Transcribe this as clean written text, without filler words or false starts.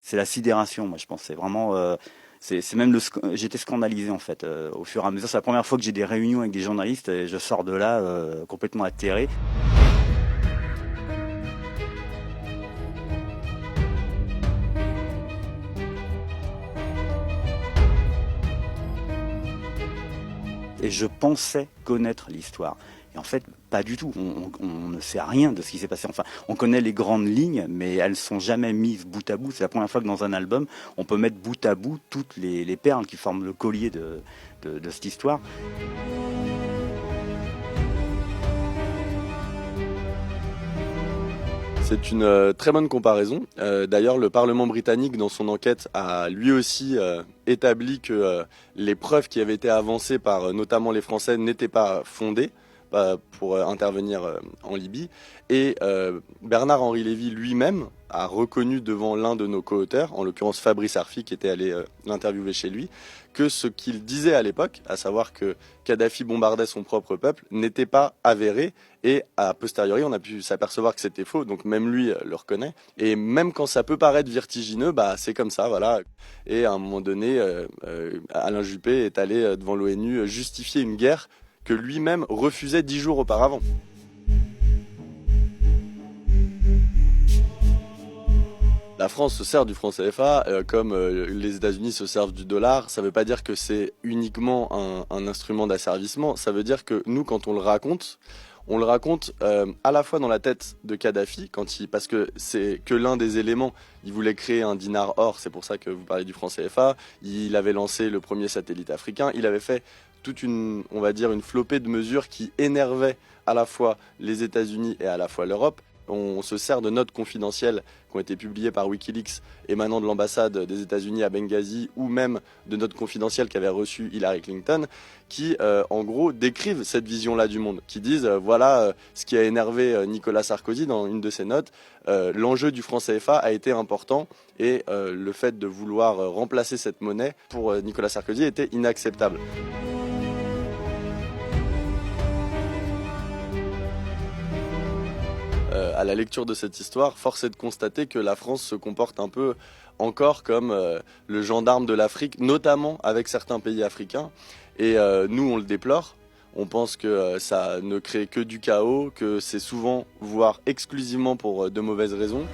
C'est la sidération, moi je pense. C'est vraiment, c'est même j'étais scandalisé en fait au fur et à mesure. C'est la première fois que j'ai des réunions avec des journalistes et je sors de là complètement atterré. Et je pensais connaître l'histoire. Et en fait, pas du tout. On ne sait rien de ce qui s'est passé. Enfin, on connaît les grandes lignes, mais elles sont jamais mises bout à bout. C'est la première fois que dans un album, on peut mettre bout à bout toutes les perles qui forment le collier de cette histoire. C'est une très bonne comparaison. D'ailleurs, le Parlement britannique, dans son enquête, a lui aussi établi que les preuves qui avaient été avancées par notamment les Français n'étaient pas fondées pour intervenir en Libye. Et Bernard-Henri Lévy lui-même a reconnu devant l'un de nos co-auteurs, en l'occurrence Fabrice Arfi, qui était allé l'interviewer chez lui, que ce qu'il disait à l'époque, à savoir que Kadhafi bombardait son propre peuple, n'était pas avéré. Et a posteriori, on a pu s'apercevoir que c'était faux, donc même lui le reconnaît. Et même quand ça peut paraître vertigineux, bah c'est comme ça, voilà. Et à un moment donné, Alain Juppé est allé devant l'ONU justifier une guerre que lui-même refusait 10 jours auparavant. La France se sert du franc CFA comme les États-Unis se servent du dollar. Ça ne veut pas dire que c'est uniquement un instrument d'asservissement. Ça veut dire que nous, quand on le raconte à la fois dans la tête de Kadhafi, parce que c'est que l'un des éléments. Il voulait créer un dinar or, c'est pour ça que vous parlez du franc CFA. Il avait lancé le premier satellite africain. Il avait fait toute une flopée de mesures qui énervaient à la fois les États-Unis et à la fois l'Europe. On se sert de notes confidentielles qui ont été publiées par Wikileaks émanant de l'ambassade des États-Unis à Benghazi ou même de notes confidentielles qu'avait reçues Hillary Clinton qui, en gros, décrivent cette vision-là du monde, qui disent voilà ce qui a énervé Nicolas Sarkozy dans une de ses notes. L'enjeu du franc CFA a été important et le fait de vouloir remplacer cette monnaie pour Nicolas Sarkozy était inacceptable. À la lecture de cette histoire, force est de constater que la France se comporte un peu encore comme le gendarme de l'Afrique, notamment avec certains pays africains. Et nous, on le déplore. On pense que ça ne crée que du chaos, que c'est souvent, voire exclusivement pour de mauvaises raisons.